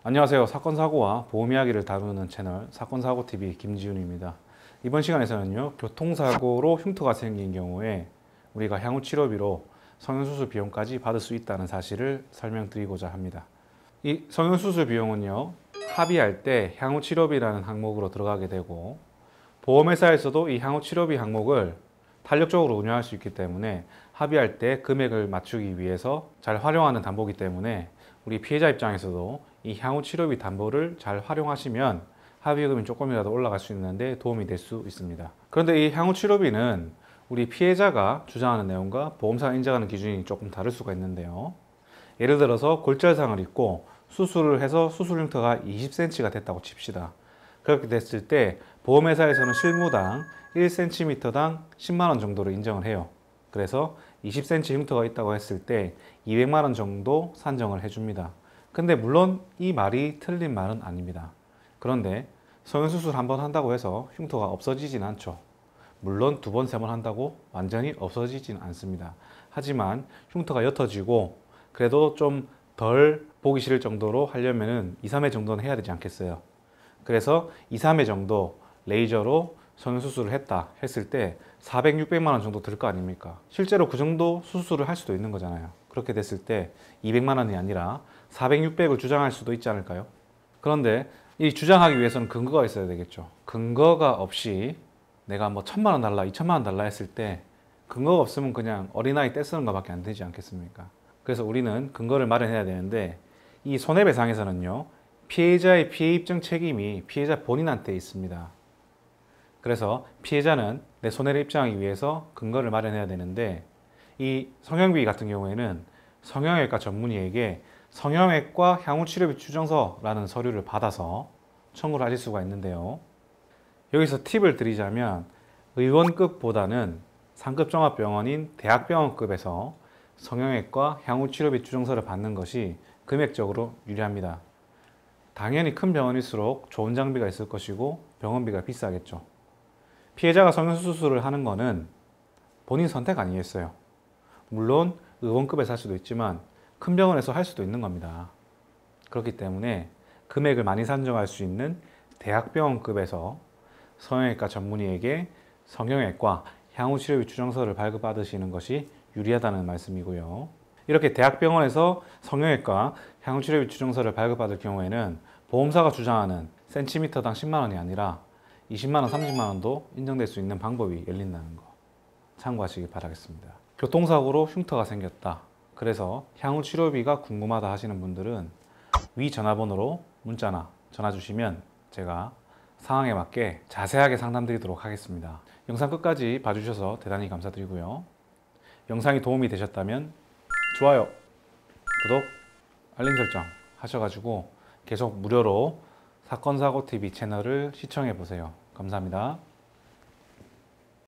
안녕하세요. 사건사고와 보험 이야기를 다루는 채널 사건사고TV 김지훈입니다. 이번 시간에서는요, 교통사고로 흉터가 생긴 경우에 우리가 향후 치료비로 성형수술 비용까지 받을 수 있다는 사실을 설명드리고자 합니다. 이 성형수술 비용은요, 합의할 때 향후 치료비라는 항목으로 들어가게 되고, 보험회사에서도 이 향후 치료비 항목을 탄력적으로 운영할 수 있기 때문에 합의할 때 금액을 맞추기 위해서 잘 활용하는 담보이기 때문에 우리 피해자 입장에서도 이 향후 치료비 담보를 잘 활용하시면 합의금이 조금이라도 올라갈 수 있는데 도움이 될 수 있습니다. 그런데 이 향후 치료비는 우리 피해자가 주장하는 내용과 보험사가 인정하는 기준이 조금 다를 수가 있는데요. 예를 들어서 골절상을 입고 수술을 해서 수술 흉터가 20cm가 됐다고 칩시다. 그렇게 됐을 때 보험회사에서는 실무당 1cm당 10만 원 정도로 인정을 해요. 그래서 20cm 흉터가 있다고 했을 때 200만 원 정도 산정을 해줍니다. 근데 물론 이 말이 틀린 말은 아닙니다. 그런데 성형수술 한 번 한다고 해서 흉터가 없어지진 않죠. 물론 두 번, 세 번 한다고 완전히 없어지진 않습니다. 하지만 흉터가 옅어지고 그래도 좀 덜 보기 싫을 정도로 하려면 2, 3회 정도는 해야 되지 않겠어요. 그래서 2, 3회 정도 레이저로 성형수술을 했다 했을 때 400, 600만 원 정도 들 거 아닙니까? 실제로 그 정도 수술을 할 수도 있는 거잖아요. 그렇게 됐을 때 200만 원이 아니라 400, 600을 주장할 수도 있지 않을까요? 그런데 이 주장하기 위해서는 근거가 있어야 되겠죠. 근거가 없이 내가 뭐 1,000만 원 달라, 2,000만 원 달라 했을 때 근거가 없으면 그냥 어린아이 떼쓰는 것밖에 안 되지 않겠습니까? 그래서 우리는 근거를 마련해야 되는데 이 손해배상에서는요, 피해자의 피해 입증 책임이 피해자 본인한테 있습니다. 그래서 피해자는 내 손해를 입증하기 위해서 근거를 마련해야 되는데 이 성형비 같은 경우에는 성형외과 전문의에게 성형외과 향후치료비 추정서라는 서류를 받아서 청구를 하실 수가 있는데요. 여기서 팁을 드리자면 의원급보다는 상급 종합병원인 대학병원급에서 성형외과 향후치료비 추정서를 받는 것이 금액적으로 유리합니다. 당연히 큰 병원일수록 좋은 장비가 있을 것이고 병원비가 비싸겠죠. 피해자가 성형수술을 하는 것은 본인 선택 아니겠어요. 물론 의원급에서 할 수도 있지만 큰 병원에서 할 수도 있는 겁니다. 그렇기 때문에 금액을 많이 산정할 수 있는 대학병원급에서 성형외과 전문의에게 성형외과 향후치료비 추정서를 발급받으시는 것이 유리하다는 말씀이고요. 이렇게 대학병원에서 성형외과 향후치료비 추정서를 발급받을 경우에는 보험사가 주장하는 센티미터당 10만 원이 아니라 20만 원, 30만 원도 인정될 수 있는 방법이 열린다는 거 참고하시기 바라겠습니다. 교통사고로 흉터가 생겼다. 그래서 향후치료비가 궁금하다 하시는 분들은 위 전화번호로 문자나 전화 주시면 제가 상황에 맞게 자세하게 상담드리도록 하겠습니다. 영상 끝까지 봐주셔서 대단히 감사드리고요. 영상이 도움이 되셨다면 좋아요, 구독, 알림 설정 하셔가지고 계속 무료로 사건사고TV 채널을 시청해 보세요. 감사합니다.